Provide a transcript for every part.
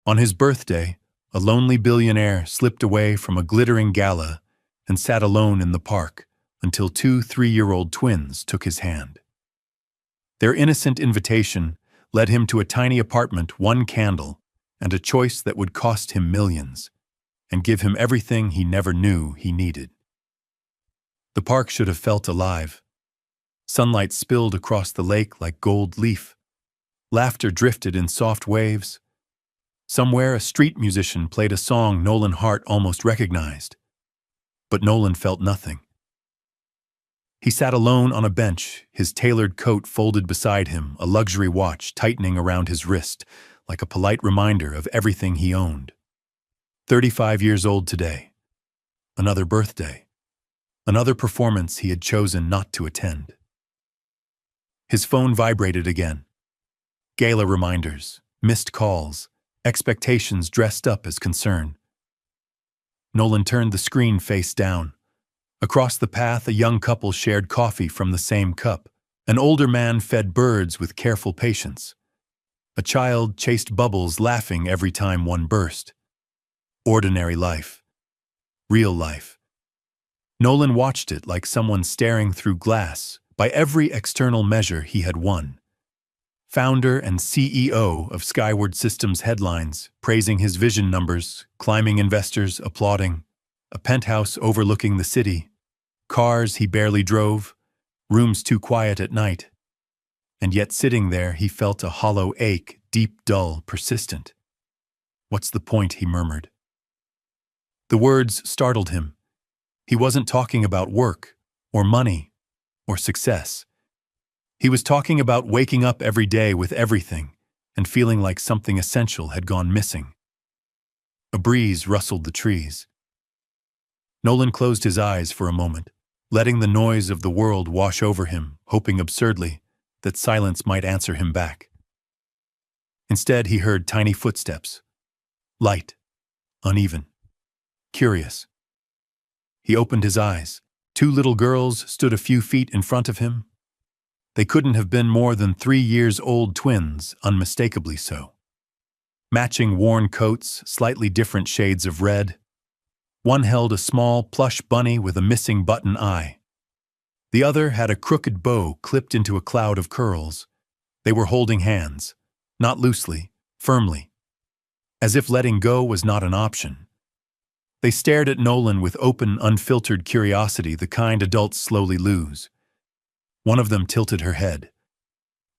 On his birthday, a lonely billionaire slipped away from a glittering gala and sat alone in the park until two 3-year-old twins took his hand. Their innocent invitation led him to a tiny apartment, one candle, and a choice that would cost him millions, and give him everything he never knew he needed. The park should have felt alive. Sunlight spilled across the lake like gold leaf. Laughter drifted in soft waves. Somewhere a street musician played a song Nolan Hart almost recognized. But Nolan felt nothing. He sat alone on a bench, his tailored coat folded beside him, a luxury watch tightening around his wrist, like a polite reminder of everything he owned. 35 years old today. Another birthday. Another performance he had chosen not to attend. His phone vibrated again. Gala reminders, missed calls, expectations dressed up as concern. Nolan turned the screen face down. Across the path, a young couple shared coffee from the same cup. An older man fed birds with careful patience. A child chased bubbles, laughing every time one burst. Ordinary life. Real life. Nolan watched it like someone staring through glass. By every external measure, he had won. Founder and CEO of Skyward Systems headlines, praising his vision numbers, climbing investors applauding, a penthouse overlooking the city, cars he barely drove, rooms too quiet at night. And yet sitting there, he felt a hollow ache, deep, dull, persistent. "What's the point?" he murmured. The words startled him. He wasn't talking about work, or money, or success. He was talking about waking up every day with everything and feeling like something essential had gone missing. A breeze rustled the trees. Nolan closed his eyes for a moment, letting the noise of the world wash over him, hoping absurdly that silence might answer him back. Instead, he heard tiny footsteps. Light, uneven, curious. He opened his eyes. 2 little girls stood a few feet in front of him. They couldn't have been more than 3-year-old twins, unmistakably so. Matching worn coats, slightly different shades of red. One held a small, plush bunny with a missing button eye. The other had a crooked bow clipped into a cloud of curls. They were holding hands, not loosely, firmly, as if letting go was not an option. They stared at Nolan with open, unfiltered curiosity, the kind adults slowly lose. One of them tilted her head.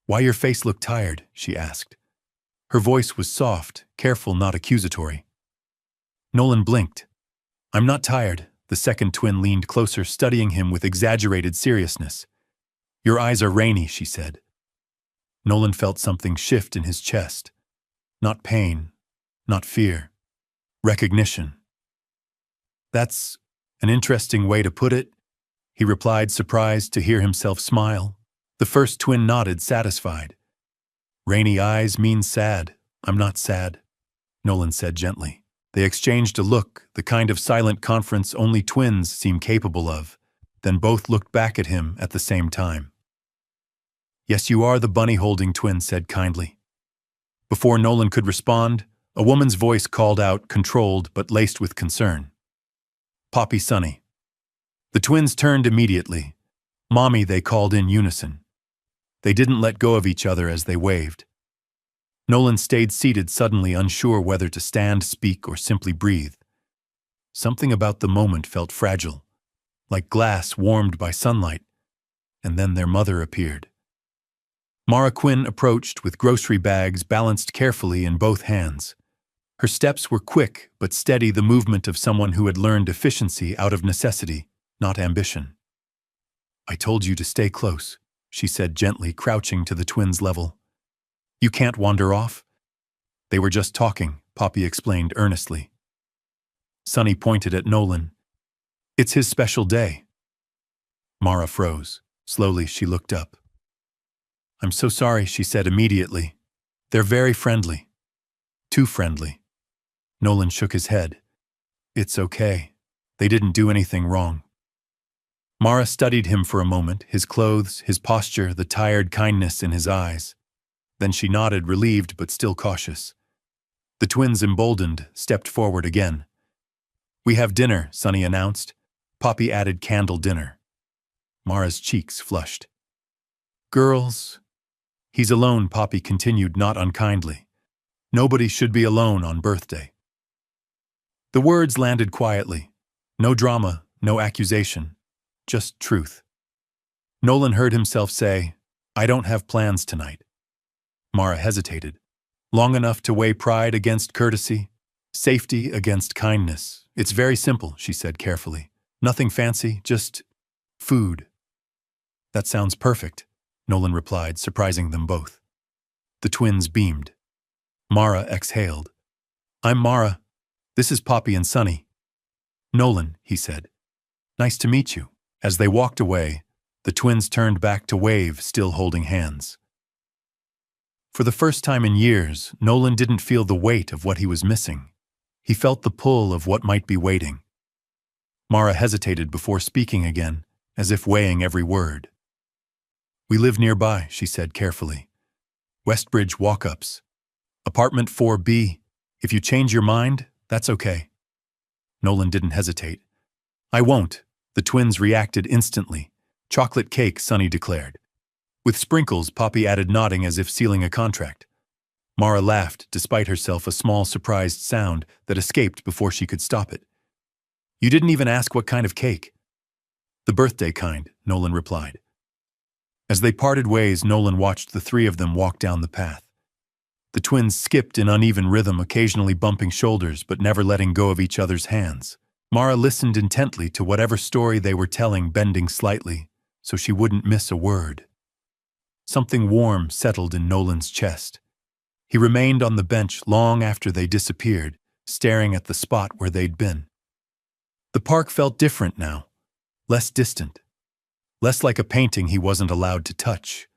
"Why your face look tired?" she asked. Her voice was soft, careful, not accusatory. Nolan blinked. "I'm not tired." The second twin leaned closer, studying him with exaggerated seriousness. "Your eyes are rainy," she said. Nolan felt something shift in his chest. Not pain, not fear. Recognition. "That's an interesting way to put it," he replied, surprised to hear himself smile. The first twin nodded, satisfied. "Rainy eyes means sad. I'm not sad," Nolan said gently. They exchanged a look, the kind of silent conference only twins seem capable of. Then both looked back at him at the same time. "Yes, you are," the bunny-holding twin said kindly. Before Nolan could respond, a woman's voice called out, controlled but laced with concern. "Poppy Sunny." The twins turned immediately. "Mommy," they called in unison. They didn't let go of each other as they waved. Nolan stayed seated, suddenly unsure whether to stand, speak, or simply breathe. Something about the moment felt fragile, like glass warmed by sunlight, and then their mother appeared. Mara Quinn approached with grocery bags balanced carefully in both hands. Her steps were quick but steady, the movement of someone who had learned efficiency out of necessity, not ambition. "I told you to stay close," she said gently, crouching to the twins' level. "You can't wander off." "They were just talking," Poppy explained earnestly. Sunny pointed at Nolan. "It's his special day." Mara froze. Slowly, she looked up. "I'm so sorry," she said immediately. "They're very friendly. Too friendly." Nolan shook his head. "It's okay. They didn't do anything wrong." Mara studied him for a moment, his clothes, his posture, the tired kindness in his eyes. Then she nodded, relieved but still cautious. The twins, emboldened, stepped forward again. "We have dinner," Sonny announced. Poppy added candle dinner. Mara's cheeks flushed. "Girls..." "He's alone," Poppy continued, not unkindly. "Nobody should be alone on birthday." The words landed quietly. No drama, no accusation, just truth. Nolan heard himself say, "I don't have plans tonight." Mara hesitated, long enough to weigh pride against courtesy, safety against kindness. "It's very simple," she said carefully. "Nothing fancy, just food." "That sounds perfect," Nolan replied, surprising them both. The twins beamed. Mara exhaled. "I'm Mara. This is Poppy and Sonny." "Nolan," he said. "Nice to meet you." As they walked away, the twins turned back to wave, still holding hands. For the first time in years, Nolan didn't feel the weight of what he was missing. He felt the pull of what might be waiting. Mara hesitated before speaking again, as if weighing every word. "We live nearby," she said carefully. "Westbridge walk-ups. Apartment 4B. If you change your mind, that's okay." Nolan didn't hesitate. "I won't." The twins reacted instantly. "Chocolate cake," Sonny declared. "With sprinkles," Poppy added, nodding as if sealing a contract. Mara laughed, despite herself, a small surprised sound that escaped before she could stop it. "You didn't even ask what kind of cake." "The birthday kind," Nolan replied. As they parted ways, Nolan watched the three of them walk down the path. The twins skipped in uneven rhythm, occasionally bumping shoulders but never letting go of each other's hands. Mara listened intently to whatever story they were telling, bending slightly, so she wouldn't miss a word. Something warm settled in Nolan's chest. He remained on the bench long after they disappeared, staring at the spot where they'd been. The park felt different now, less distant, less like a painting he wasn't allowed to touch.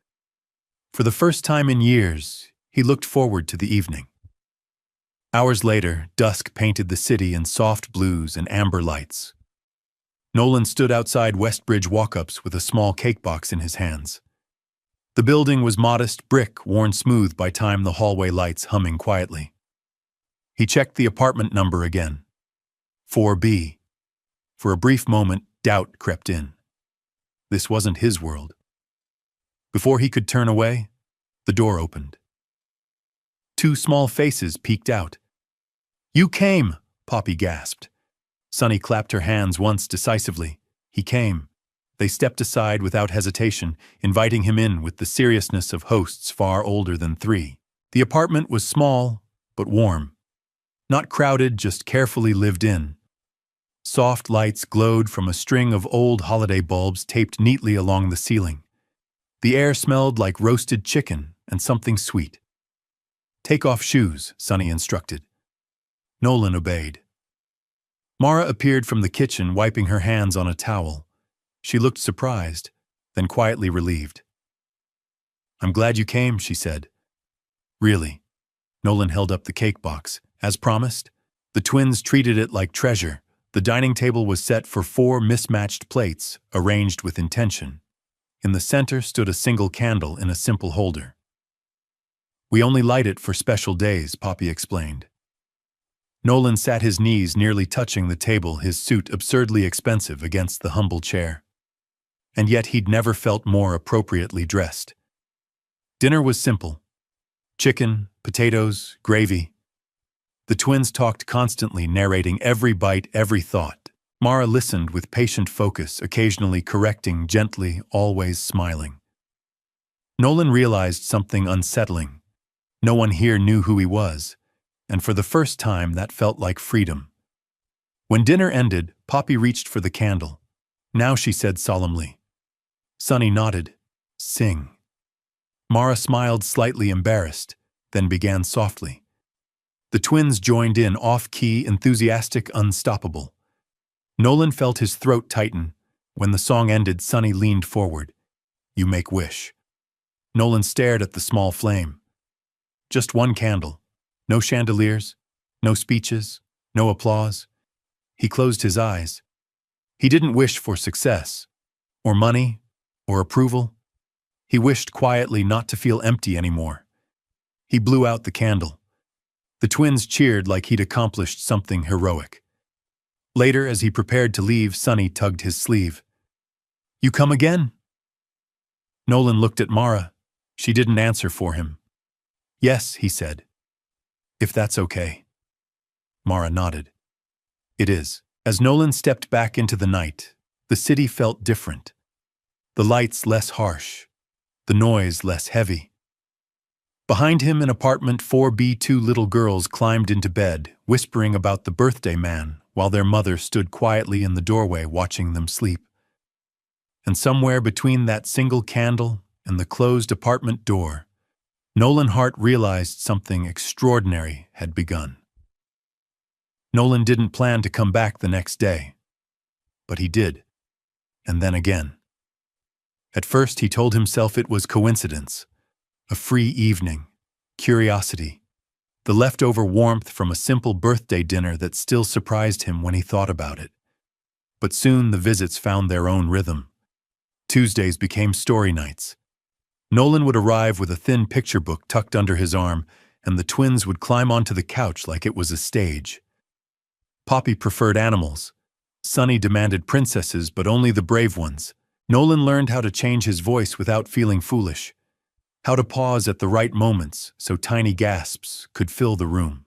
For the first time in years, he looked forward to the evening. Hours later, dusk painted the city in soft blues and amber lights. Nolan stood outside Westbridge walk-ups with a small cake box in his hands. The building was modest brick, worn smooth by time, the hallway lights humming quietly. He checked the apartment number again. 4B. For a brief moment, doubt crept in. This wasn't his world. Before he could turn away, the door opened. Two small faces peeked out. "You came!" Poppy gasped. Sonny clapped her hands once decisively. He came. They stepped aside without hesitation, inviting him in with the seriousness of hosts far older than three. The apartment was small, but warm. Not crowded, just carefully lived in. Soft lights glowed from a string of old holiday bulbs taped neatly along the ceiling. The air smelled like roasted chicken and something sweet. "Take off shoes," Sonny instructed. Nolan obeyed. Mara appeared from the kitchen, wiping her hands on a towel. She looked surprised, then quietly relieved. "I'm glad you came," she said. "Really?" Nolan held up the cake box. As promised, the twins treated it like treasure. The dining table was set for 4 mismatched plates, arranged with intention. In the center stood a single candle in a simple holder. "We only light it for special days," Poppy explained. Nolan sat, his knees nearly touching the table, his suit absurdly expensive against the humble chair. And yet he'd never felt more appropriately dressed. Dinner was simple. Chicken, potatoes, gravy. The twins talked constantly, narrating every bite, every thought. Mara listened with patient focus, occasionally correcting gently, always smiling. Nolan realized something unsettling. No one here knew who he was, and for the first time that felt like freedom. When dinner ended, Poppy reached for the candle. "Now," she said solemnly. Sonny nodded. "Sing." Mara smiled, slightly embarrassed, then began softly. The twins joined in, off-key, enthusiastic, unstoppable. Nolan felt his throat tighten. When the song ended, Sonny leaned forward. "You make wish." Nolan stared at the small flame. Just one candle. No chandeliers, no speeches, no applause. He closed his eyes. He didn't wish for success, or money, or approval. He wished quietly not to feel empty anymore. He blew out the candle. The twins cheered like he'd accomplished something heroic. Later, as he prepared to leave, Sonny tugged his sleeve. "You come again?" Nolan looked at Mara. She didn't answer for him. "Yes," he said. "If that's okay." Mara nodded. "It is." As Nolan stepped back into the night, the city felt different. The lights less harsh, the noise less heavy. Behind him in apartment 4B, two little girls climbed into bed, whispering about the birthday man, while their mother stood quietly in the doorway watching them sleep. And somewhere between that single candle and the closed apartment door, Nolan Hart realized something extraordinary had begun. Nolan didn't plan to come back the next day, but he did, and then again. At first he told himself it was coincidence, a free evening, curiosity, the leftover warmth from a simple birthday dinner that still surprised him when he thought about it. But soon the visits found their own rhythm. Tuesdays became story nights. Nolan would arrive with a thin picture book tucked under his arm, and the twins would climb onto the couch like it was a stage. Poppy preferred animals. Sonny demanded princesses, but only the brave ones. Nolan learned how to change his voice without feeling foolish, how to pause at the right moments so tiny gasps could fill the room.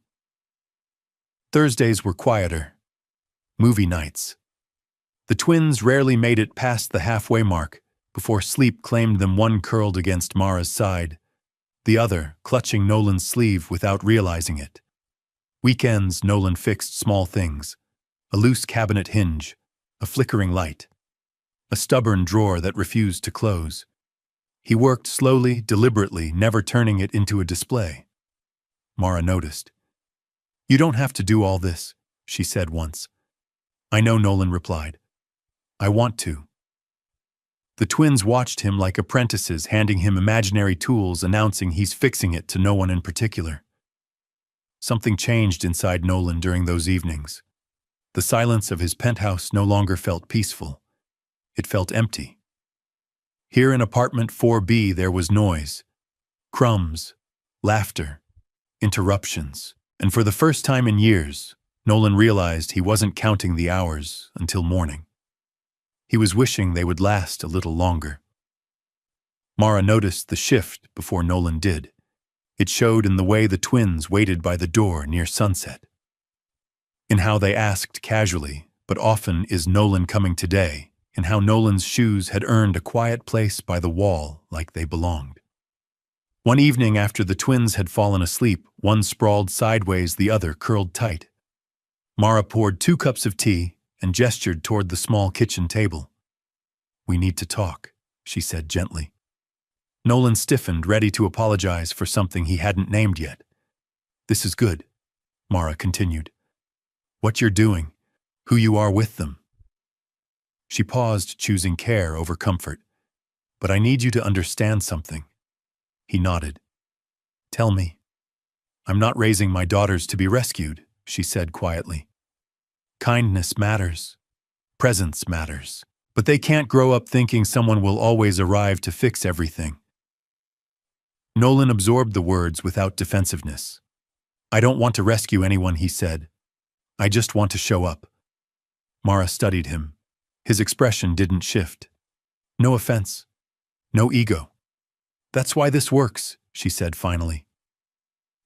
Thursdays were quieter. Movie nights. The twins rarely made it past the halfway mark before sleep claimed them, one curled against Mara's side, the other clutching Nolan's sleeve without realizing it. Weekends, Nolan fixed small things: a loose cabinet hinge, a flickering light, a stubborn drawer that refused to close. He worked slowly, deliberately, never turning it into a display. Mara noticed. "You don't have to do all this," she said once. "I know," Nolan replied. "I want to." The twins watched him like apprentices, handing him imaginary tools, announcing he's fixing it to no one in particular. Something changed inside Nolan during those evenings. The silence of his penthouse no longer felt peaceful. It felt empty. Here in apartment 4B there was noise, crumbs, laughter, interruptions, and for the first time in years, Nolan realized he wasn't counting the hours until morning. He was wishing they would last a little longer. Mara noticed the shift before Nolan did. It showed in the way the twins waited by the door near sunset, in how they asked casually, but often, "Is Nolan coming today?" in how Nolan's shoes had earned a quiet place by the wall like they belonged. One evening after the twins had fallen asleep, one sprawled sideways, the other curled tight. Mara poured 2 cups of tea and gestured toward the small kitchen table. "We need to talk," she said gently. Nolan stiffened, ready to apologize for something he hadn't named yet. "This is good," Mara continued. "What you're doing, who you are with them." She paused, choosing care over comfort. "But I need you to understand something." He nodded. "Tell me." "I'm not raising my daughters to be rescued," she said quietly. "Kindness matters. Presence matters. But they can't grow up thinking someone will always arrive to fix everything." Nolan absorbed the words without defensiveness. "I don't want to rescue anyone," he said. "I just want to show up." Mara studied him. His expression didn't shift. "No offense. No ego." "That's why this works," she said finally.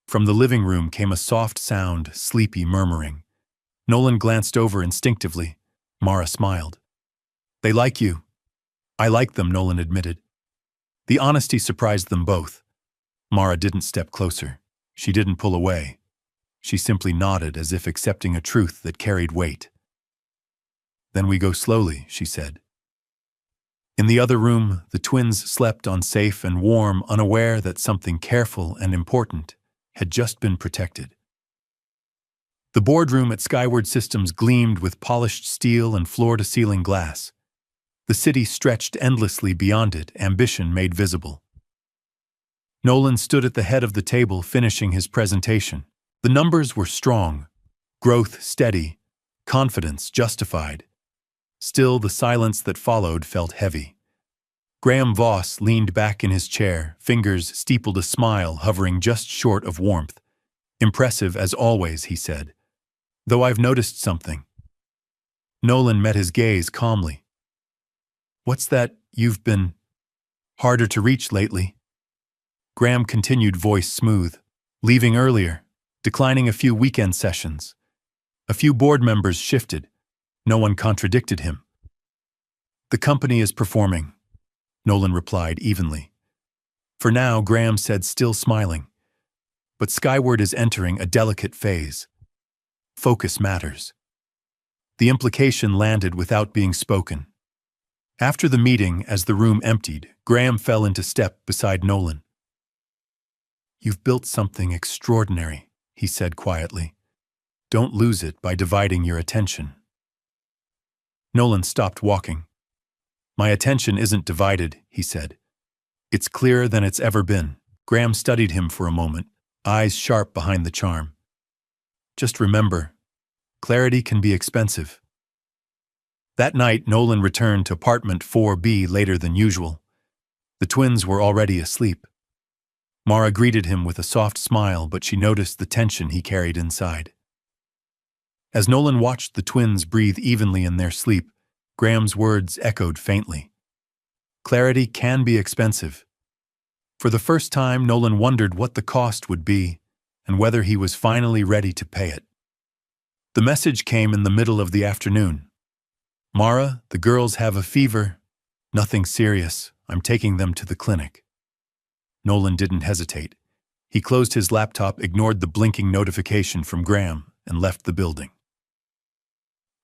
From the living room came a soft sound, sleepy murmuring. Nolan glanced over instinctively. Mara smiled. "They like you." "I like them," Nolan admitted. The honesty surprised them both. Mara didn't step closer. She didn't pull away. She simply nodded as if accepting a truth that carried weight. "Then we go slowly," she said. In the other room, the twins slept on safe and warm, unaware that something careful and important had just been protected. The boardroom at Skyward Systems gleamed with polished steel and floor-to-ceiling glass. The city stretched endlessly beyond it, ambition made visible. Nolan stood at the head of the table, finishing his presentation. The numbers were strong, growth steady, confidence justified. Still, the silence that followed felt heavy. Graham Voss leaned back in his chair, fingers steepled, a smile hovering just short of warmth. Impressive as always, he said. Though I've noticed something. Nolan met his gaze calmly. What's that? You've been harder to reach lately? Graham continued, voice smooth. Leaving earlier, declining a few weekend sessions. A few board members shifted. No one contradicted him. The company is performing, Nolan replied evenly. For now, Graham said, still smiling. But Skyward is entering a delicate phase. Focus matters. The implication landed without being spoken. After the meeting, as the room emptied, Graham fell into step beside Nolan. You've built something extraordinary, he said quietly. Don't lose it by dividing your attention. Nolan stopped walking. My attention isn't divided, he said. It's clearer than it's ever been. Graham studied him for a moment, eyes sharp behind the charm. Just remember, clarity can be expensive. That night, Nolan returned to apartment 4B later than usual. The twins were already asleep. Mara greeted him with a soft smile, but she noticed the tension he carried inside. As Nolan watched the twins breathe evenly in their sleep, Graham's words echoed faintly. Clarity can be expensive. For the first time, Nolan wondered what the cost would be and whether he was finally ready to pay it. The message came in the middle of the afternoon. Mara, the girls have a fever. Nothing serious. I'm taking them to the clinic. Nolan didn't hesitate. He closed his laptop, ignored the blinking notification from Graham, and left the building.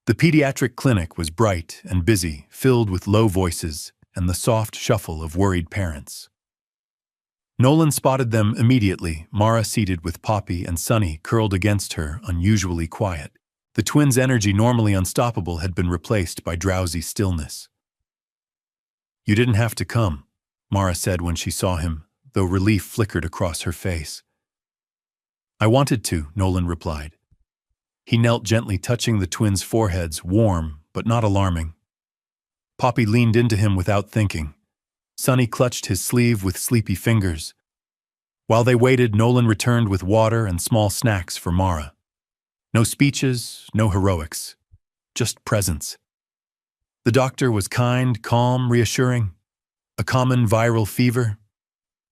The pediatric clinic was bright and busy, filled with low voices and the soft shuffle of worried parents. Nolan spotted them immediately, Mara seated with Poppy and Sunny curled against her, unusually quiet. The twins' energy, normally unstoppable, had been replaced by drowsy stillness. You didn't have to come, Mara said when she saw him, though relief flickered across her face. I wanted to, Nolan replied. He knelt gently, touching the twins' foreheads, warm but not alarming. Poppy leaned into him without thinking. Sunny clutched his sleeve with sleepy fingers. While they waited, Nolan returned with water and small snacks for Mara. No speeches, no heroics, just presence. The doctor was kind, calm, reassuring. A common viral fever.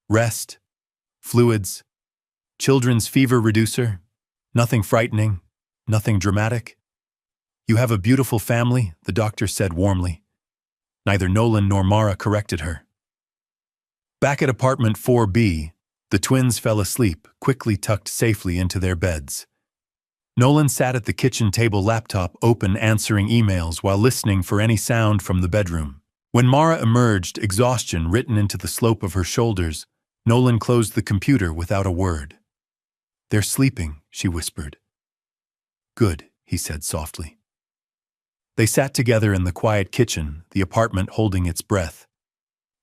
Rest. Fluids. Children's fever reducer. Nothing frightening. Nothing dramatic. You have a beautiful family, the doctor said warmly. Neither Nolan nor Mara corrected her. Back at apartment 4B, the twins fell asleep, quickly tucked safely into their beds. Nolan sat at the kitchen table, laptop open, answering emails while listening for any sound from the bedroom. When Mara emerged, exhaustion written into the slope of her shoulders, Nolan closed the computer without a word. They're sleeping, she whispered. Good, he said softly. They sat together in the quiet kitchen, the apartment holding its breath.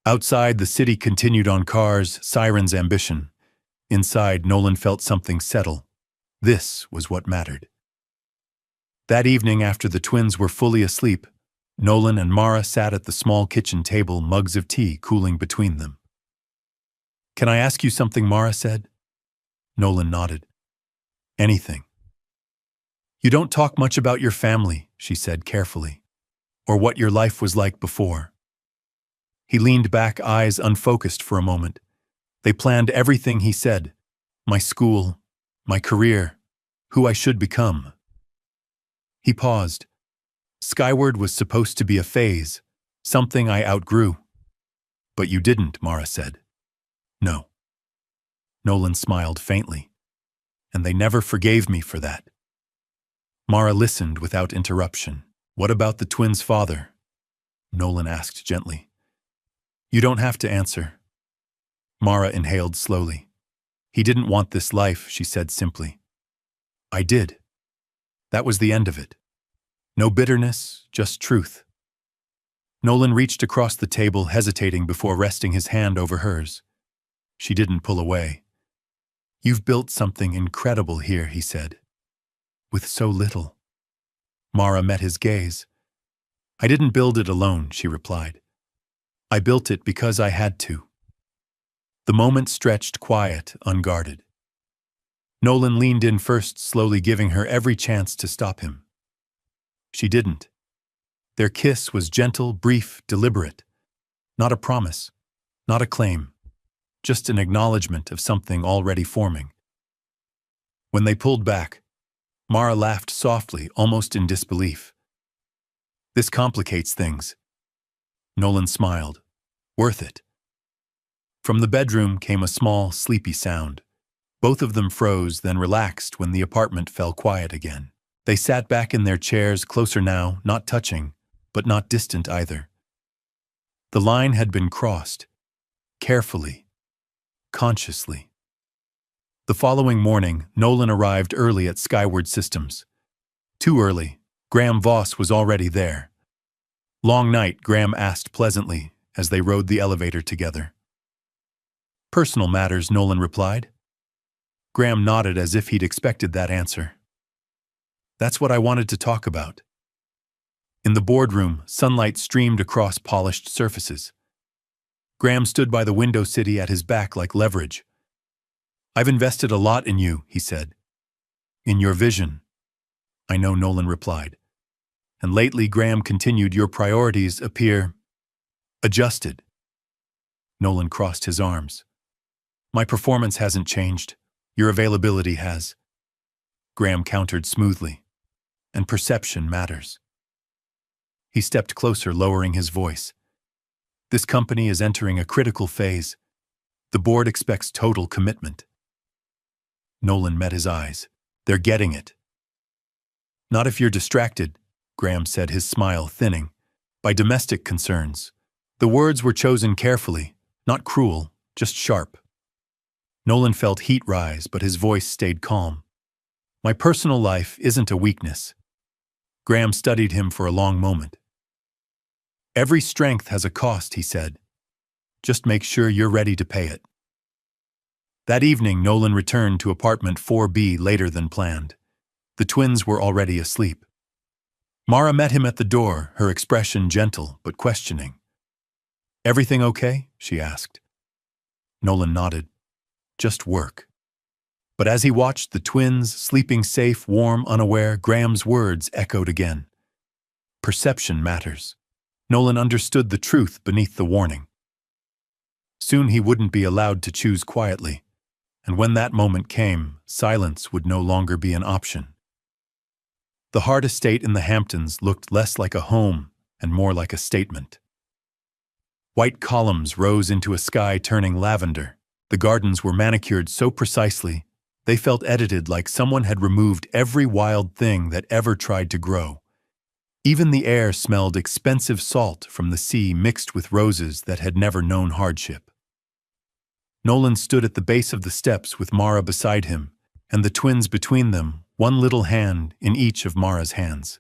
Outside, the city continued on cars, sirens, ambition. Inside, Nolan felt something settle. This was what mattered. That evening, after the twins were fully asleep, Nolan and Mara sat at the small kitchen table, mugs of tea cooling between them. Can I ask you something, Mara said. Nolan nodded. Anything. You don't talk much about your family, she said carefully, or what your life was like before. He leaned back, eyes unfocused for a moment. They planned everything, he said. My school, my career, who I should become. He paused. Skyward was supposed to be a phase, something I outgrew. But you didn't, Mara said. No. Nolan smiled faintly. And they never forgave me for that. Mara listened without interruption. What about the twins' father? Nolan asked gently. You don't have to answer. Mara inhaled slowly. He didn't want this life, she said simply. I did. That was the end of it. No bitterness, just truth. Nolan reached across the table, hesitating before resting his hand over hers. She didn't pull away. You've built something incredible here, he said. With so little. Mara met his gaze. I didn't build it alone, she replied. I built it because I had to. The moment stretched quiet, unguarded. Nolan leaned in first, slowly giving her every chance to stop him. She didn't. Their kiss was gentle, brief, deliberate. Not a promise, not a claim, just an acknowledgement of something already forming. When they pulled back, Mara laughed softly, almost in disbelief. This complicates things. Nolan smiled. Worth it. From the bedroom came a small, sleepy sound. Both of them froze, then relaxed when the apartment fell quiet again. They sat back in their chairs, closer now, not touching, but not distant either. The line had been crossed. Carefully. Consciously. The following morning, Nolan arrived early at Skyward Systems. Too early. Graham Voss was already there. Long night, Graham asked pleasantly as they rode the elevator together. Personal matters, Nolan replied. Graham nodded as if he'd expected that answer. That's what I wanted to talk about. In the boardroom, sunlight streamed across polished surfaces. Graham stood by the window, city at his back like leverage. I've invested a lot in you, he said. In your vision. I know, Nolan replied. And lately, Graham continued, your priorities appear adjusted. Nolan crossed his arms. My performance hasn't changed. Your availability has. Graham countered smoothly. And perception matters. He stepped closer, lowering his voice. This company is entering a critical phase. The board expects total commitment. Nolan met his eyes. They're getting it. Not if you're distracted, Graham said, his smile thinning, by domestic concerns. The words were chosen carefully, not cruel, just sharp. Nolan felt heat rise, but his voice stayed calm. My personal life isn't a weakness. Graham studied him for a long moment. Every strength has a cost, he said. Just make sure you're ready to pay it. That evening, Nolan returned to apartment 4B later than planned. The twins were already asleep. Mara met him at the door, her expression gentle but questioning. Everything okay? She asked. Nolan nodded. Just work. But as he watched the twins, sleeping safe, warm, unaware, Graham's words echoed again. Perception matters. Nolan understood the truth beneath the warning. Soon he wouldn't be allowed to choose quietly, and when that moment came, silence would no longer be an option. The Hart estate in the Hamptons looked less like a home and more like a statement. White columns rose into a sky turning lavender. The gardens were manicured so precisely, they felt edited, like someone had removed every wild thing that ever tried to grow. Even the air smelled expensive salt from the sea mixed with roses that had never known hardship. Nolan stood at the base of the steps with Mara beside him, and the twins between them, one little hand in each of Mara's hands.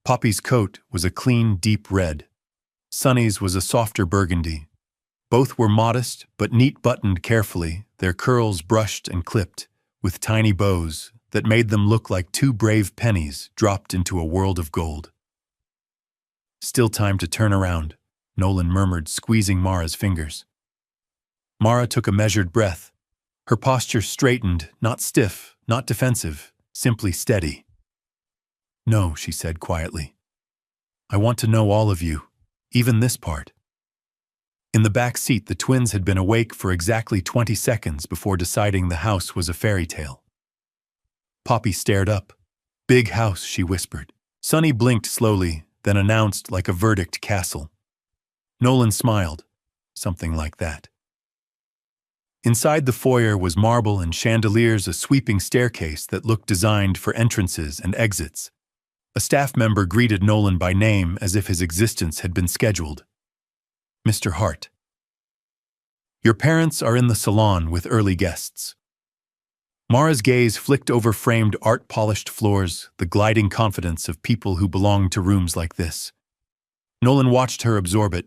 Poppy's coat was a clean, deep red. Sunny's was a softer burgundy. Both were modest, but neat-buttoned carefully, their curls brushed and clipped, with tiny bows that made them look like two brave pennies dropped into a world of gold. Still time to turn around, Nolan murmured, squeezing Mara's fingers. Mara took a measured breath. Her posture straightened, not stiff, not defensive, simply steady. No, she said quietly. I want to know all of you, even this part. In the back seat, the twins had been awake for exactly 20 seconds before deciding the house was a fairy tale. Poppy stared up. Big house, she whispered. Sunny blinked slowly, then announced like a verdict, castle. Nolan smiled. Something like that. Inside the foyer was marble and chandeliers, a sweeping staircase that looked designed for entrances and exits. A staff member greeted Nolan by name as if his existence had been scheduled. Mr. Hart. Your parents are in the salon with early guests. Mara's gaze flicked over framed art-polished floors, the gliding confidence of people who belonged to rooms like this. Nolan watched her absorb it.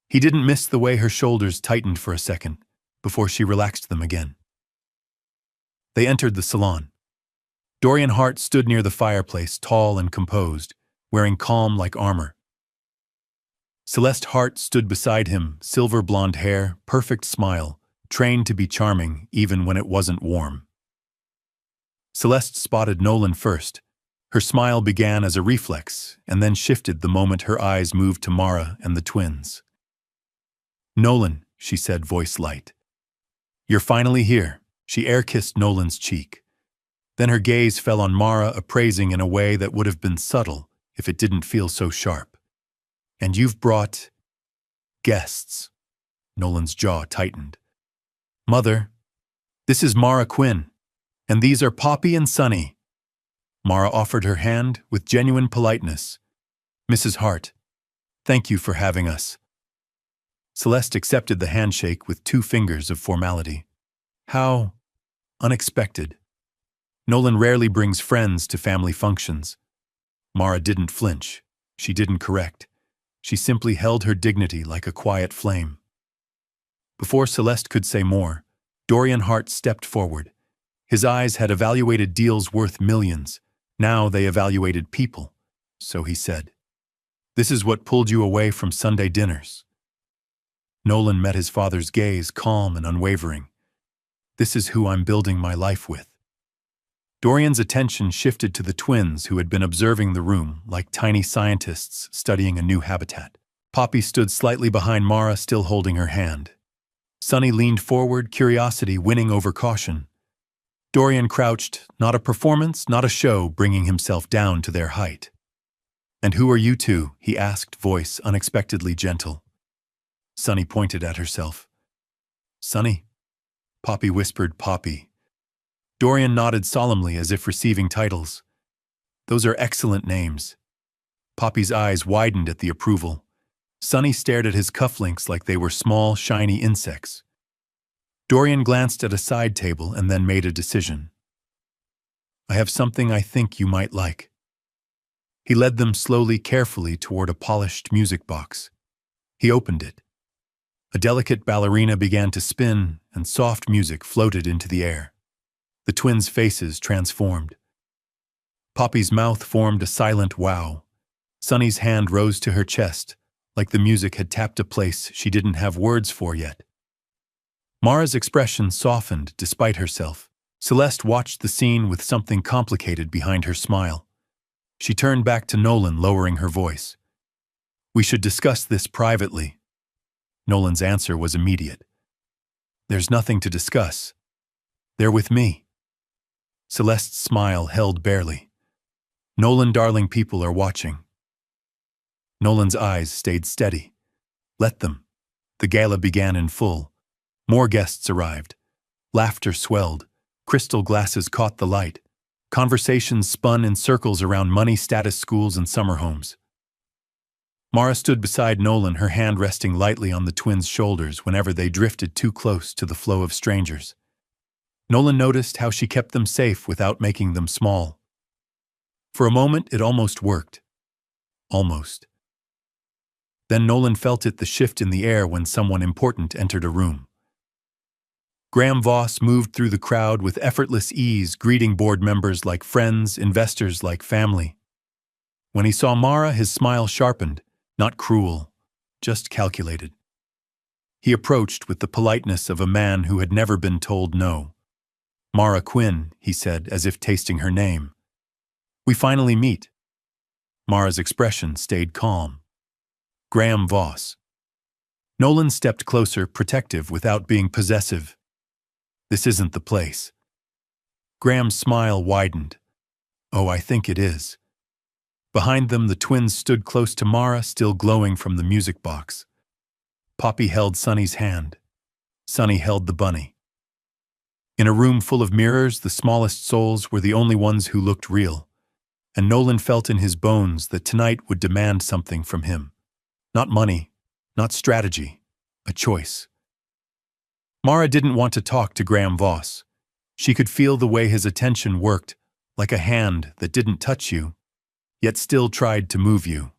He didn't miss the way her shoulders tightened for a second, before she relaxed them again. They entered the salon. Dorian Hart stood near the fireplace, tall and composed, wearing calm like armor. Celeste Hart stood beside him, silver blonde hair, perfect smile, trained to be charming even when it wasn't warm. Celeste spotted Nolan first. Her smile began as a reflex, and then shifted the moment her eyes moved to Mara and the twins. "Nolan," she said, voice light. "You're finally here." She air-kissed Nolan's cheek. Then her gaze fell on Mara, appraising in a way that would have been subtle if it didn't feel so sharp. "And you've brought guests." Nolan's jaw tightened. "Mother, this is Mara Quinn, and these are Poppy and Sunny." Mara offered her hand with genuine politeness. "Mrs. Hart, thank you for having us." Celeste accepted the handshake with 2 fingers of formality. How unexpected. Nolan rarely brings friends to family functions. Mara didn't flinch. She didn't correct. She simply held her dignity like a quiet flame. Before Celeste could say more, Dorian Hart stepped forward. His eyes had evaluated deals worth millions. Now they evaluated people. So he said, "This is what pulled you away from Sunday dinners." Nolan met his father's gaze, calm and unwavering. "This is who I'm building my life with." Dorian's attention shifted to the twins who had been observing the room like tiny scientists studying a new habitat. Poppy stood slightly behind Mara, still holding her hand. Sunny leaned forward, curiosity winning over caution. Dorian crouched, not a performance, not a show, bringing himself down to their height. "And who are you two?" he asked, voice unexpectedly gentle. Sunny pointed at herself. "Sunny?" Poppy whispered, "Poppy." Dorian nodded solemnly as if receiving titles. "Those are excellent names." Poppy's eyes widened at the approval. Sunny stared at his cufflinks like they were small, shiny insects. Dorian glanced at a side table and then made a decision. "I have something I think you might like." He led them slowly, carefully toward a polished music box. He opened it. A delicate ballerina began to spin, and soft music floated into the air. The twins' faces transformed. Poppy's mouth formed a silent wow. Sunny's hand rose to her chest, like the music had tapped a place she didn't have words for yet. Mara's expression softened despite herself. Celeste watched the scene with something complicated behind her smile. She turned back to Nolan, lowering her voice. "We should discuss this privately." Nolan's answer was immediate. "There's nothing to discuss. They're with me." Celeste's smile held barely. "Nolan, darling, people are watching." Nolan's eyes stayed steady. "Let them." The gala began in full. More guests arrived. Laughter swelled. Crystal glasses caught the light. Conversations spun in circles around money, status, schools, and summer homes. Mara stood beside Nolan, her hand resting lightly on the twins' shoulders whenever they drifted too close to the flow of strangers. Nolan noticed how she kept them safe without making them small. For a moment, it almost worked. Almost. Then Nolan felt it, the shift in the air when someone important entered a room. Graham Voss moved through the crowd with effortless ease, greeting board members like friends, investors like family. When he saw Mara, his smile sharpened, not cruel, just calculated. He approached with the politeness of a man who had never been told no. "Mara Quinn," he said, as if tasting her name. "We finally meet." Mara's expression stayed calm. "Graham Voss." Nolan stepped closer, protective without being possessive. "This isn't the place." Graham's smile widened. "Oh, I think it is." Behind them, the twins stood close to Mara, still glowing from the music box. Poppy held Sunny's hand. Sunny held the bunny. In a room full of mirrors, the smallest souls were the only ones who looked real, and Nolan felt in his bones that tonight would demand something from him. Not money, not strategy, a choice. Mara didn't want to talk to Graham Voss. She could feel the way his attention worked, like a hand that didn't touch you, yet still tried to move you.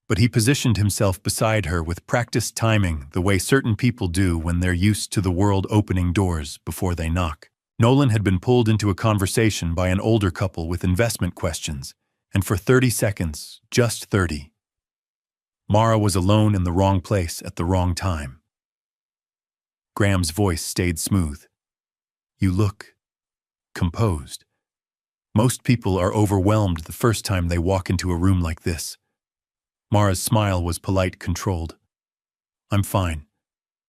But he positioned himself beside her with practiced timing, the way certain people do when they're used to the world opening doors before they knock. Nolan had been pulled into a conversation by an older couple with investment questions, and for 30 seconds, just 30, Mara was alone in the wrong place at the wrong time. Graham's voice stayed smooth. "You look composed." Most people are overwhelmed the first time they walk into a room like this. Mara's smile was polite, controlled. I'm fine.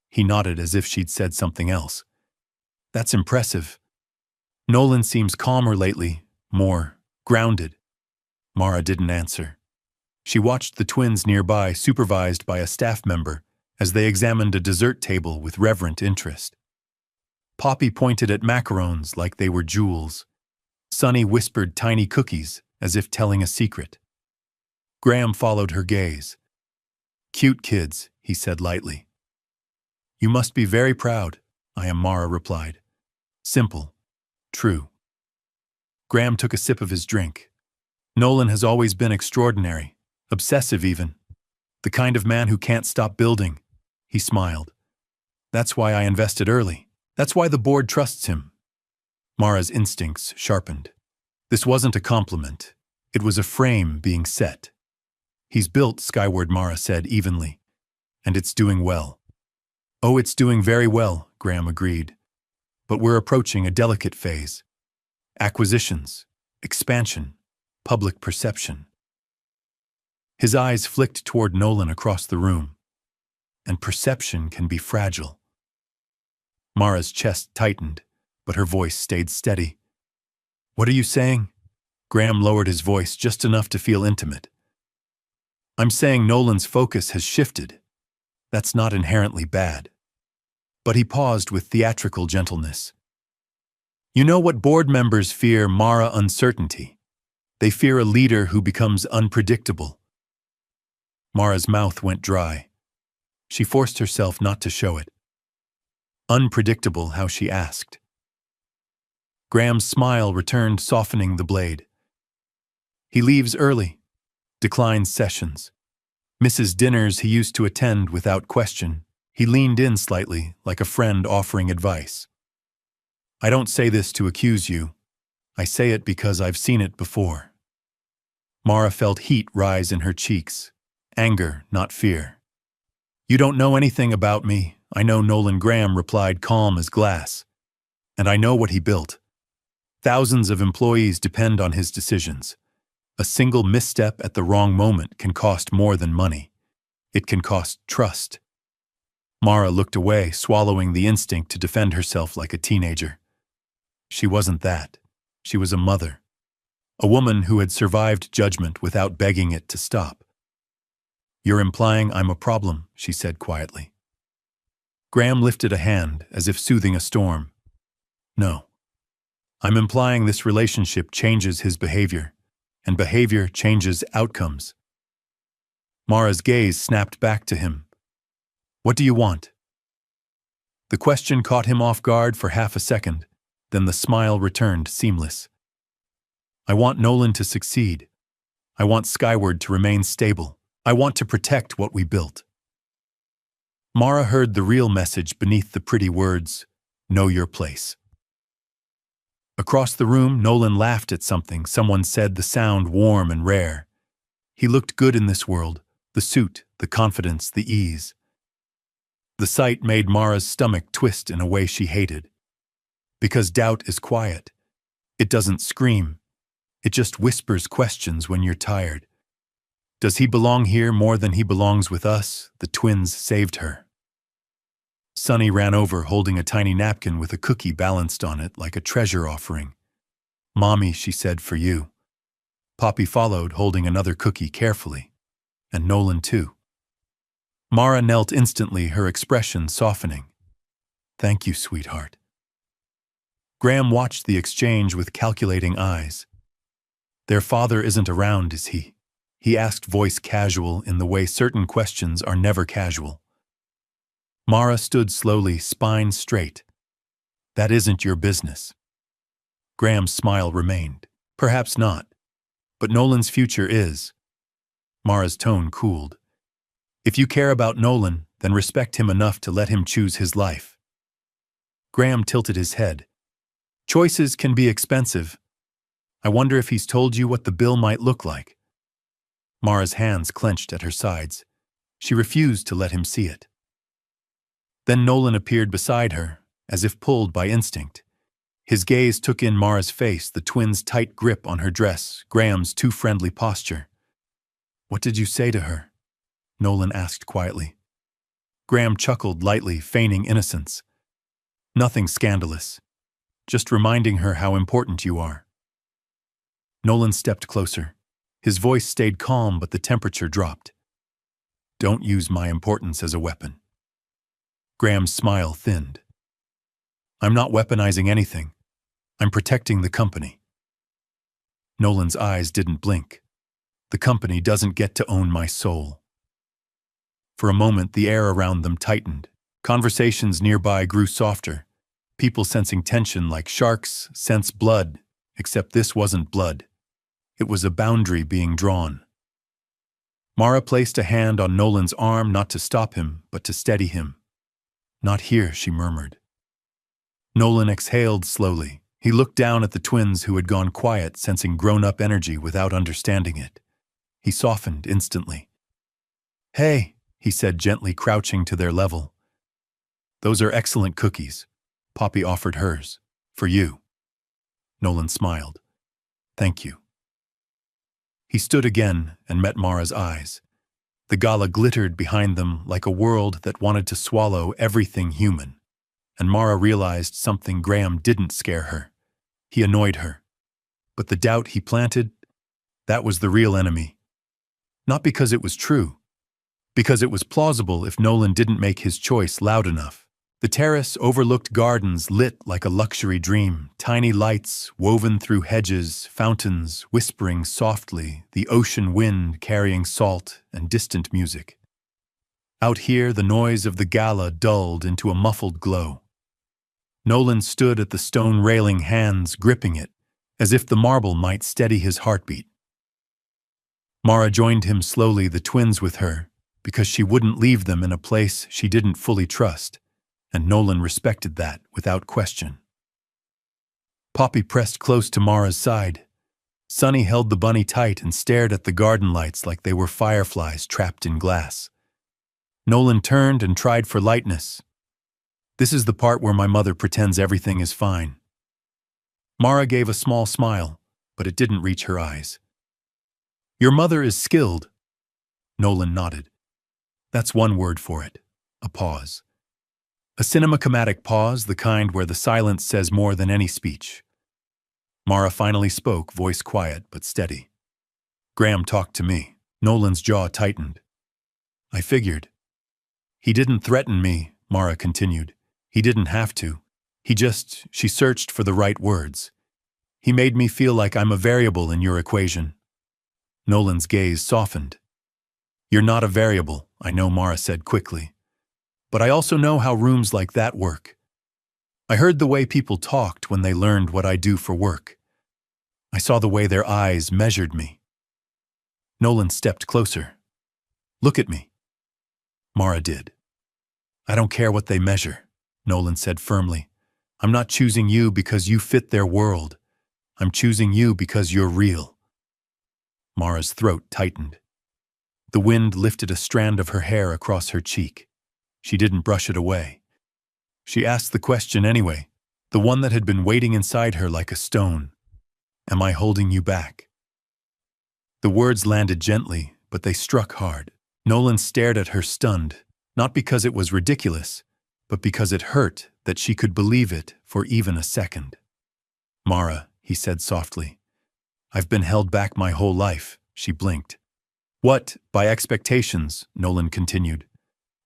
He nodded as if she'd said something else. That's impressive. Nolan seems calmer lately, more grounded. Mara didn't answer. She watched the twins nearby, supervised by a staff member, as they examined a dessert table with reverent interest. Poppy pointed at macarons like they were jewels. Sunny whispered tiny cookies, as if telling a secret. Graham followed her gaze. Cute kids, he said lightly. You must be very proud, Mara replied. Simple. True. Graham took a sip of his drink. Nolan has always been extraordinary, obsessive even. The kind of man who can't stop building. He smiled. That's why I invested early. That's why the board trusts him. Mara's instincts sharpened. This wasn't a compliment. It was a frame being set. He's built skyward, Mara said evenly. And it's doing well. Oh, it's doing very well, Graham agreed. But we're approaching a delicate phase. Acquisitions, expansion, public perception. His eyes flicked toward Nolan across the room. And perception can be fragile. Mara's chest tightened, but her voice stayed steady. What are you saying? Graham lowered his voice just enough to feel intimate. I'm saying Nolan's focus has shifted. That's not inherently bad. But he paused with theatrical gentleness. You know what board members fear, Mara? Uncertainty. They fear a leader who becomes unpredictable. Mara's mouth went dry. She forced herself not to show it. Unpredictable, how she asked. Graham's smile returned, softening the blade. He leaves early, declines sessions, misses dinners he used to attend without question. He leaned in slightly, like a friend offering advice. I don't say this to accuse you. I say it because I've seen it before. Mara felt heat rise in her cheeks. Anger, not fear. You don't know anything about me. I know, Nolan. Graham replied, calm as glass. And I know what he built. Thousands of employees depend on his decisions. A single misstep at the wrong moment can cost more than money. It can cost trust. Mara looked away, swallowing the instinct to defend herself like a teenager. She wasn't that. She was a mother. A woman who had survived judgment without begging it to stop. You're implying I'm a problem, she said quietly. Graham lifted a hand, as if soothing a storm. No. I'm implying this relationship changes his behavior, and behavior changes outcomes. Mara's gaze snapped back to him. What do you want? The question caught him off guard for half a second, then the smile returned, seamless. I want Nolan to succeed. I want Skyward to remain stable. I want to protect what we built. Mara heard the real message beneath the pretty words, know your place. Across the room, Nolan laughed at something someone said, the sound warm and rare. He looked good in this world, the suit, the confidence, the ease. The sight made Mara's stomach twist in a way she hated. Because doubt is quiet. It doesn't scream. It just whispers questions when you're tired. Does he belong here more than he belongs with us? The twins saved her. Sunny ran over, holding a tiny napkin with a cookie balanced on it like a treasure offering. Mommy, she said, for you. Poppy followed, holding another cookie carefully. And Nolan too. Mara knelt instantly, her expression softening. Thank you, sweetheart. Graham watched the exchange with calculating eyes. Their father isn't around, is he? He asked, voice casual in the way certain questions are never casual. Mara stood slowly, spine straight. That isn't your business. Graham's smile remained. Perhaps not. But Nolan's future is. Mara's tone cooled. If you care about Nolan, then respect him enough to let him choose his life. Graham tilted his head. Choices can be expensive. I wonder if he's told you what the bill might look like. Mara's hands clenched at her sides. She refused to let him see it. Then Nolan appeared beside her, as if pulled by instinct. His gaze took in Mara's face, the twins' tight grip on her dress, Graham's too friendly posture. "What did you say to her?" Nolan asked quietly. Graham chuckled lightly, feigning innocence. "Nothing scandalous. Just reminding her how important you are." Nolan stepped closer. His voice stayed calm, but the temperature dropped. "Don't use my importance as a weapon." Graham's smile thinned. "I'm not weaponizing anything. I'm protecting the company." Nolan's eyes didn't blink. "The company doesn't get to own my soul." For a moment, the air around them tightened. Conversations nearby grew softer. People sensing tension like sharks sense blood, except this wasn't blood. It was a boundary being drawn. Mara placed a hand on Nolan's arm, not to stop him, but to steady him. "Not here," she murmured. Nolan exhaled slowly. He looked down at the twins who had gone quiet, sensing grown-up energy without understanding it. He softened instantly. "Hey," he said gently, crouching to their level. "Those are excellent cookies." Poppy offered hers. "For you." Nolan smiled. "Thank you." He stood again and met Mara's eyes. The gala glittered behind them like a world that wanted to swallow everything human. And Mara realized something. Graham didn't scare her. He annoyed her. But the doubt he planted, that was the real enemy. Not because it was true, because it was plausible if Nolan didn't make his choice loud enough. The terrace overlooked gardens lit like a luxury dream, tiny lights woven through hedges, fountains whispering softly, the ocean wind carrying salt and distant music. Out here, the noise of the gala dulled into a muffled glow. Nolan stood at the stone railing, hands gripping it, as if the marble might steady his heartbeat. Mara joined him slowly, the twins with her, because she wouldn't leave them in a place she didn't fully trust, and Nolan respected that without question. Poppy pressed close to Mara's side. Sunny held the bunny tight and stared at the garden lights like they were fireflies trapped in glass. Nolan turned and tried for lightness. "This is the part where my mother pretends everything is fine." Mara gave a small smile, but it didn't reach her eyes. "Your mother is skilled." Nolan nodded. "That's one word for it. A pause. A cinematic pause, the kind where the silence says more than any speech." Mara finally spoke, voice quiet but steady. "Graham talked to me." Nolan's jaw tightened. "I figured." "He didn't threaten me," Mara continued. "He didn't have to. She searched for the right words. He made me feel like I'm a variable in your equation." Nolan's gaze softened. "You're not a variable, I know," Mara said quickly. "But I also know how rooms like that work. I heard the way people talked when they learned what I do for work. I saw the way their eyes measured me." Nolan stepped closer. "Look at me." Mara did. "I don't care what they measure," Nolan said firmly. "I'm not choosing you because you fit their world. I'm choosing you because you're real." Mara's throat tightened. The wind lifted a strand of her hair across her cheek. She didn't brush it away. She asked the question anyway, the one that had been waiting inside her like a stone. "Am I holding you back?" The words landed gently, but they struck hard. Nolan stared at her stunned, not because it was ridiculous, but because it hurt that she could believe it for even a second. "Mara," he said softly. "I've been held back my whole life." She blinked. "What? By expectations," Nolan continued.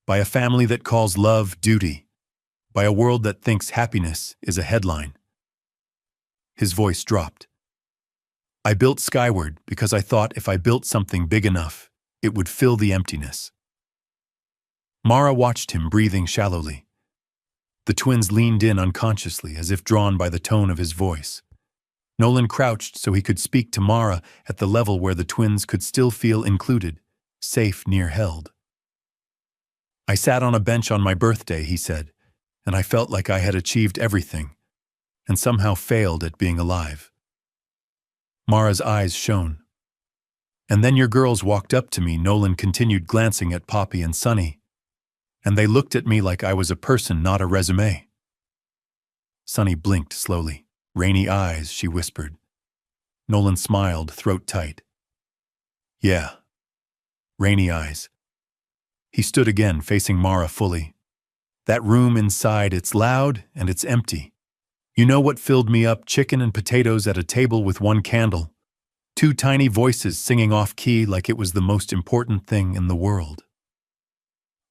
"By a family that calls love duty. By a world that thinks happiness is a headline." His voice dropped. "I built Skyward because I thought if I built something big enough, it would fill the emptiness." Mara watched him, breathing shallowly. The twins leaned in unconsciously, as if drawn by the tone of his voice. Nolan crouched so he could speak to Mara at the level where the twins could still feel included, safe near held. "I sat on a bench on my birthday," he said, "and I felt like I had achieved everything, and somehow failed at being alive." Mara's eyes shone. "And then your girls walked up to me," Nolan continued, glancing at Poppy and Sunny. "And they looked at me like I was a person, not a resume." Sunny blinked slowly. Rainy eyes, she whispered. Nolan smiled, throat tight. Yeah, rainy eyes. He stood again, facing Mara fully. That room inside, it's loud and it's empty. You know what filled me up? Chicken and potatoes at a table with one candle. Two tiny voices singing off-key like it was the most important thing in the world.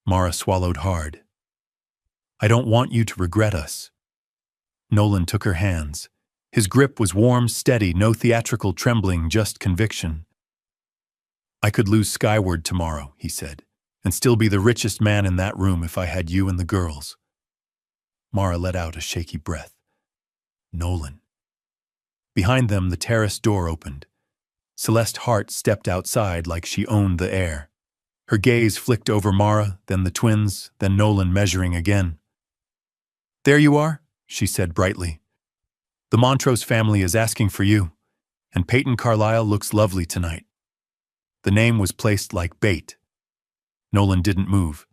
Mara swallowed hard. I don't want you to regret us. Nolan took her hands. His grip was warm, steady, no theatrical trembling, just conviction. I could lose Skyward tomorrow, he said, and still be the richest man in that room if I had you and the girls. Mara let out a shaky breath. Nolan. Behind them, the terrace door opened. Celeste Hart stepped outside like she owned the air. Her gaze flicked over Mara, then the twins, then Nolan, measuring again. There you are, she said brightly. The Montrose family is asking for you, and Peyton Carlisle looks lovely tonight. The name was placed like bait. Nolan didn't move.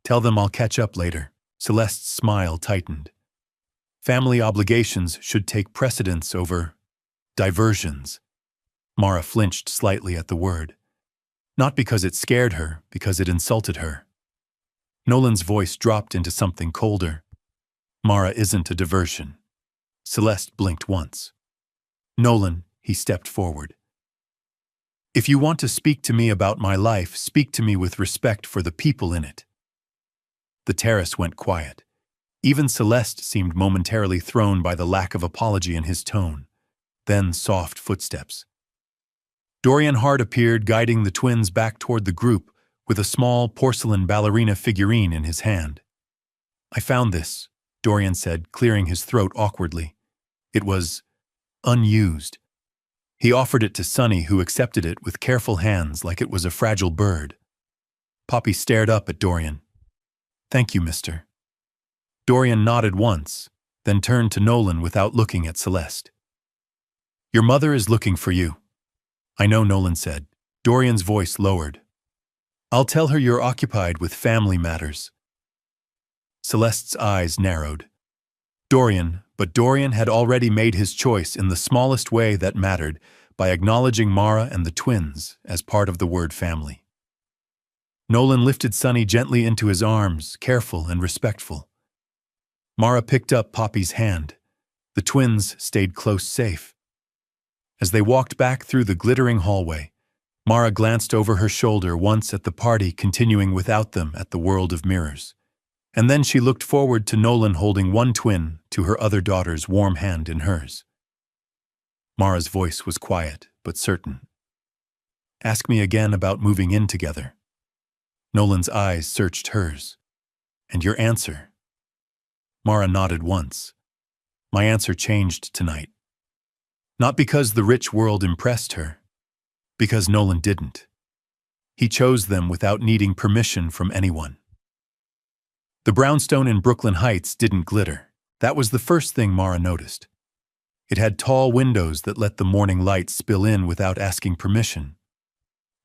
Tell them I'll catch up later. Celeste's smile tightened. Family obligations should take precedence over diversions. Mara flinched slightly at the word. Not because it scared her, because it insulted her. Nolan's voice dropped into something colder. Mara isn't a diversion. Celeste blinked once. Nolan, he stepped forward. If you want to speak to me about my life, speak to me with respect for the people in it. The terrace went quiet. Even Celeste seemed momentarily thrown by the lack of apology in his tone. Then soft footsteps. Dorian Hart appeared, guiding the twins back toward the group with a small porcelain ballerina figurine in his hand. I found this, Dorian said, clearing his throat awkwardly. It was unused. He offered it to Sunny, who accepted it with careful hands like it was a fragile bird. Poppy stared up at Dorian. Thank you, mister. Dorian nodded once, then turned to Nolan without looking at Celeste. Your mother is looking for you. I know, Nolan said. Dorian's voice lowered. I'll tell her you're occupied with family matters. Celeste's eyes narrowed. But Dorian had already made his choice in the smallest way that mattered by acknowledging Mara and the twins as part of the word family. Nolan lifted Sunny gently into his arms, careful and respectful. Mara picked up Poppy's hand. The twins stayed close, safe. As they walked back through the glittering hallway, Mara glanced over her shoulder once at the party continuing without them at the world of mirrors. And then she looked forward to Nolan holding one twin to her other daughter's warm hand in hers. Mara's voice was quiet, but certain. Ask me again about moving in together. Nolan's eyes searched hers. And your answer? Mara nodded once. My answer changed tonight. Not because the rich world impressed her, because Nolan didn't. He chose them without needing permission from anyone. The brownstone in Brooklyn Heights didn't glitter. That was the first thing Mara noticed. It had tall windows that let the morning light spill in without asking permission.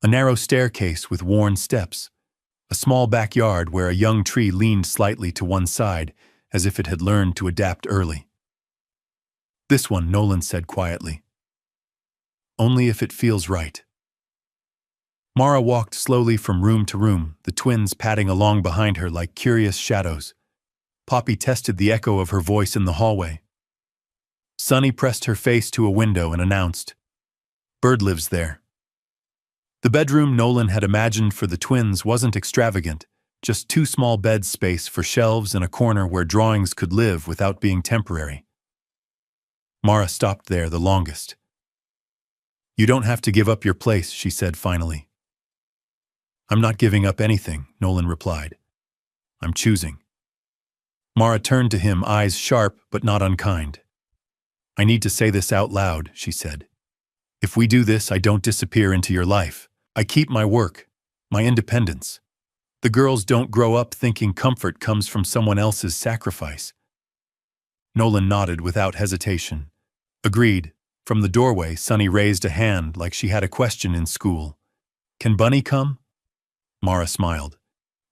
A narrow staircase with worn steps. A small backyard where a young tree leaned slightly to one side, as if it had learned to adapt early. This one, Nolan said quietly. Only if it feels right. Mara walked slowly from room to room, the twins padding along behind her like curious shadows. Poppy tested the echo of her voice in the hallway. Sunny pressed her face to a window and announced, Bird lives there. The bedroom Nolan had imagined for the twins wasn't extravagant, just two small bed space for shelves and a corner where drawings could live without being temporary. Mara stopped there the longest. You don't have to give up your place, she said finally. I'm not giving up anything, Nolan replied. I'm choosing. Mara turned to him, eyes sharp but not unkind. I need to say this out loud, she said. If we do this, I don't disappear into your life. I keep my work, my independence. The girls don't grow up thinking comfort comes from someone else's sacrifice. Nolan nodded without hesitation. Agreed. From the doorway, Sunny raised a hand like she had a question in school. Can Bunny come? Mara smiled.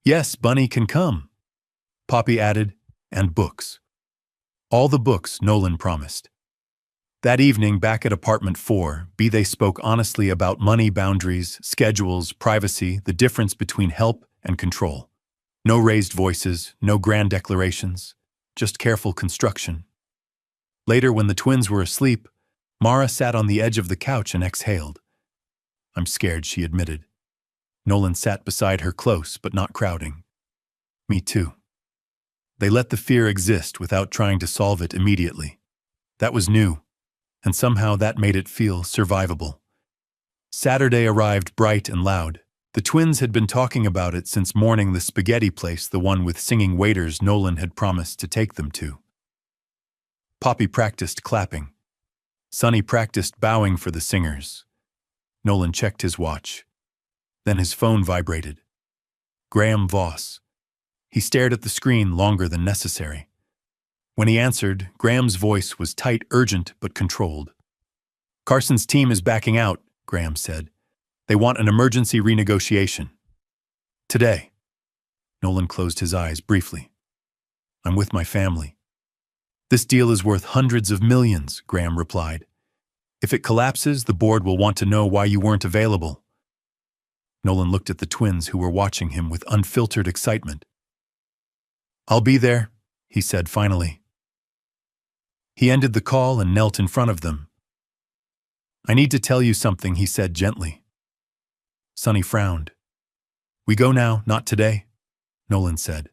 Yes, Bunny can come. Poppy added, and books. All the books, Nolan promised. That evening, back at apartment 4B, they spoke honestly about money, boundaries, schedules, privacy, the difference between help and control. No raised voices, no grand declarations, just careful construction. Later, when the twins were asleep, Mara sat on the edge of the couch and exhaled. "I'm scared," she admitted. Nolan sat beside her, close but not crowding. "Me too." They let the fear exist without trying to solve it immediately. That was new, and somehow that made it feel survivable. Saturday arrived bright and loud. The twins had been talking about it since morning, the spaghetti place, the one with singing waiters Nolan had promised to take them to. Poppy practiced clapping. Sonny practiced bowing for the singers. Nolan checked his watch. Then his phone vibrated. Graham Voss. He stared at the screen longer than necessary. When he answered, Graham's voice was tight, urgent, but controlled. "Carson's team is backing out," Graham said. "They want an emergency renegotiation. Today." Nolan closed his eyes briefly. "I'm with my family." "This deal is worth hundreds of millions," Graham replied. "If it collapses, the board will want to know why you weren't available." Nolan looked at the twins, who were watching him with unfiltered excitement. "I'll be there," he said finally. He ended the call and knelt in front of them. "I need to tell you something," he said gently. Sonny frowned. "We go now, not today," Nolan said.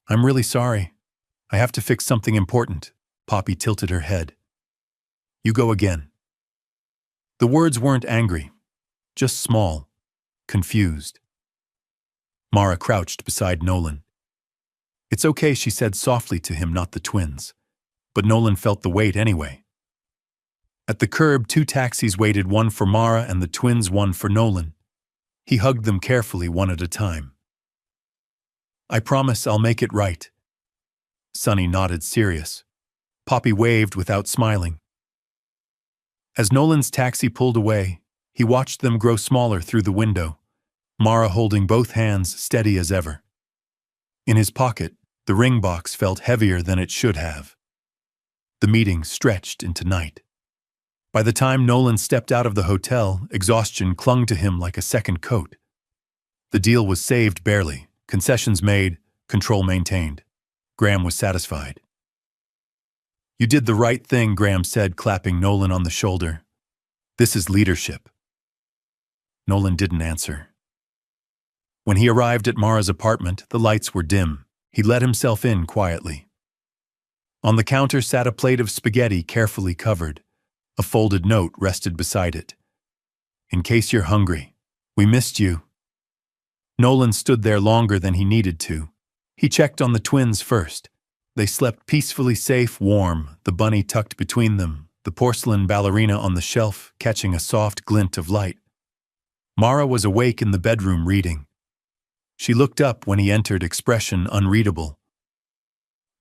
"I'm really sorry. I have to fix something important." Poppy tilted her head. "You go again." The words weren't angry, just small, confused. Mara crouched beside Nolan. "It's okay," she said softly to him, not the twins. But Nolan felt the weight anyway. At the curb, 2 taxis waited, one for Mara and the twins, one for Nolan. He hugged them carefully, one at a time. "I promise I'll make it right." Sonny nodded, serious. Poppy waved without smiling. As Nolan's taxi pulled away, he watched them grow smaller through the window, Mara holding both hands steady as ever. In his pocket, the ring box felt heavier than it should have. The meeting stretched into night. By the time Nolan stepped out of the hotel, exhaustion clung to him like a second coat. The deal was saved barely, concessions made, control maintained. Graham was satisfied. "You did the right thing," Graham said, clapping Nolan on the shoulder. "This is leadership." Nolan didn't answer. When he arrived at Mara's apartment, the lights were dim. He let himself in quietly. On the counter sat a plate of spaghetti carefully covered. A folded note rested beside it. "In case you're hungry. We missed you." Nolan stood there longer than he needed to. He checked on the twins first. They slept peacefully, safe, warm, the bunny tucked between them, the porcelain ballerina on the shelf catching a soft glint of light. Mara was awake in the bedroom reading. She looked up when he entered, expression unreadable.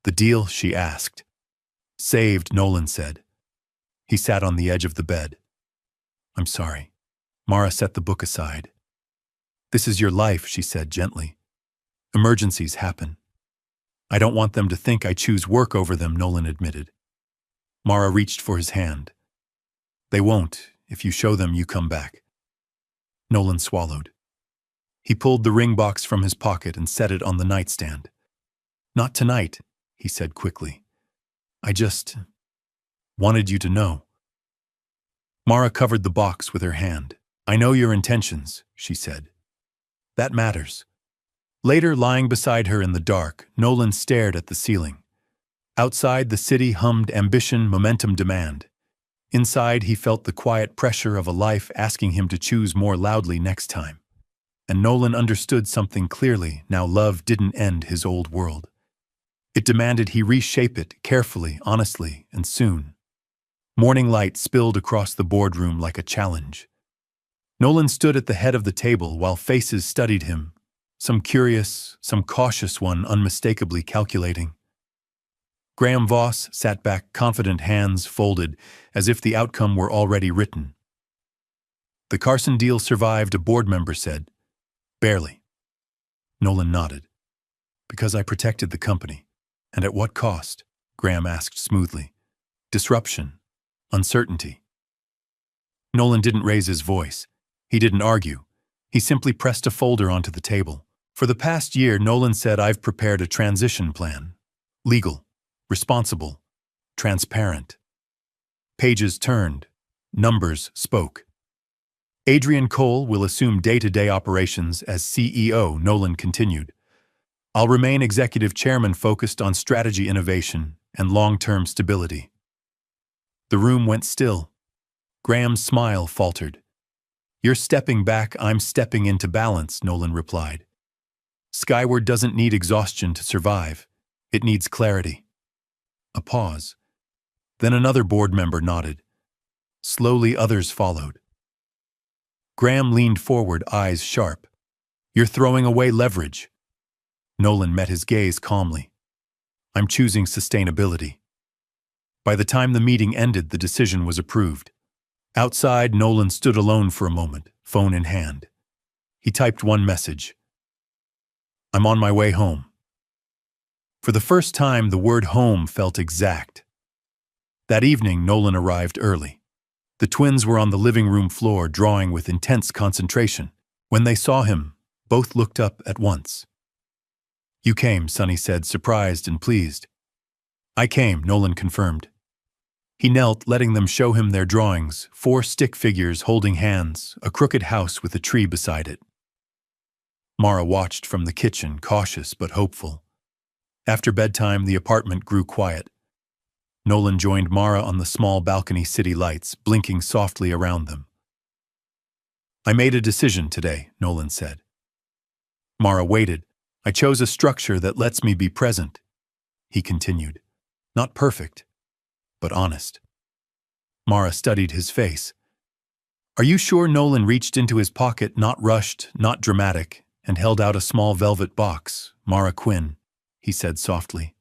"The deal?" she asked. "Saved," Nolan said. He sat on the edge of the bed. "I'm sorry." Mara set the book aside. "This is your life," she said gently. "Emergencies happen." "I don't want them to think I choose work over them," Nolan admitted. Mara reached for his hand. "They won't. If you show them you come back." Nolan swallowed. He pulled the ring box from his pocket and set it on the nightstand. "Not tonight," he said quickly. "I just wanted you to know." Mara covered the box with her hand. "I know your intentions," she said. "That matters." Later, lying beside her in the dark, Nolan stared at the ceiling. Outside, the city hummed ambition, momentum, demand. Inside, he felt the quiet pressure of a life asking him to choose more loudly next time. And Nolan understood something clearly. Now love didn't end his old world. It demanded he reshape it carefully, honestly, and soon. Morning light spilled across the boardroom like a challenge. Nolan stood at the head of the table while faces studied him, some curious, some cautious, one unmistakably calculating. Graham Voss sat back, confident, hands folded, as if the outcome were already written. "The Carson deal survived," a board member said. "Barely." Nolan nodded. "Because I protected the company." "And at what cost?" Graham asked smoothly. "Disruption. uncertainty. Nolan didn't raise his voice. He didn't argue. He simply pressed a folder onto the table. For the past year, Nolan said, I've prepared a transition plan. Legal, responsible, transparent. Pages turned. Numbers spoke. Adrian Cole will assume day-to-day operations as CEO, Nolan continued. I'll remain executive chairman focused on strategy innovation and long-term stability. The room went still. Graham's smile faltered. You're stepping back, I'm stepping into balance, Nolan replied. Skyward doesn't need exhaustion to survive. It needs clarity. A pause. Then another board member nodded. Slowly others followed. Graham leaned forward, eyes sharp. You're throwing away leverage. Nolan met his gaze calmly. I'm choosing sustainability. By the time the meeting ended, the decision was approved. Outside, Nolan stood alone for a moment, phone in hand. He typed one message. I'm on my way home. For the first time, the word home felt exact. That evening, Nolan arrived early. The twins were on the living room floor, drawing with intense concentration. When they saw him, both looked up at once. You came, Sonny said, surprised and pleased. I came, Nolan confirmed. He knelt, letting them show him their drawings, 4 stick figures holding hands, a crooked house with a tree beside it. Mara watched from the kitchen, cautious but hopeful. After bedtime, the apartment grew quiet. Nolan joined Mara on the small balcony, city lights blinking softly around them. I made a decision today, Nolan said. Mara waited. I chose a structure that lets me be present, he continued. Not perfect, but honest. Mara studied his face. Are you sure? Nolan reached into his pocket, not rushed, not dramatic, and held out a small velvet box. Mara Quinn, he said softly.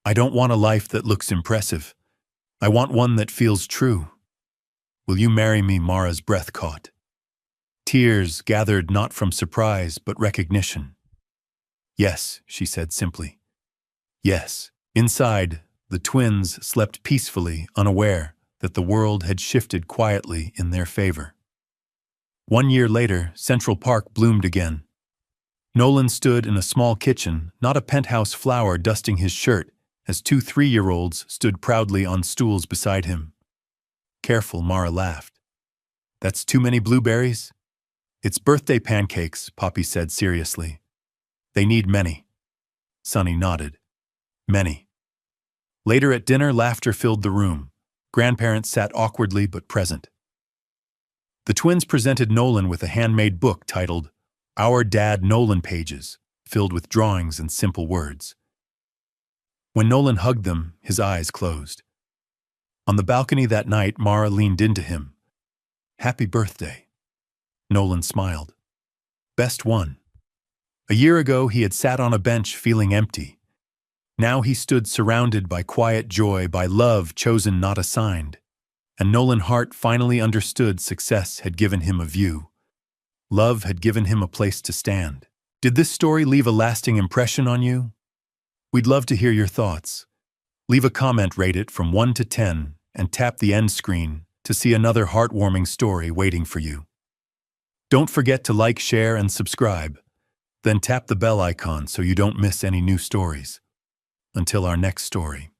I don't want a life that looks impressive. I want one that feels true. Will you marry me? Mara's breath caught. Tears gathered not from surprise, but recognition. Yes, she said simply. Yes. Inside, the twins slept peacefully, unaware that the world had shifted quietly in their favor. 1 year later, Central Park bloomed again. Nolan stood in a small kitchen, not a penthouse flower, dusting his shirt, as 2 3-year-olds stood proudly on stools beside him. Careful, Mara laughed. That's too many blueberries? It's birthday pancakes, Poppy said seriously. They need many. Sonny nodded. Many. Later at dinner, laughter filled the room. Grandparents sat awkwardly but present. The twins presented Nolan with a handmade book titled Our Dad Nolan Pages, filled with drawings and simple words. When Nolan hugged them, his eyes closed. On the balcony that night, Mara leaned into him. Happy birthday. Nolan smiled. Best one. A year ago, he had sat on a bench feeling empty. Now he stood surrounded by quiet joy, by love chosen not assigned. And Nolan Hart finally understood success had given him a view. Love had given him a place to stand. Did this story leave a lasting impression on you? We'd love to hear your thoughts. Leave a comment, rate it from 1 to 10, and tap the end screen to see another heartwarming story waiting for you. Don't forget to like, share, and subscribe. Then tap the bell icon so you don't miss any new stories. Until our next story.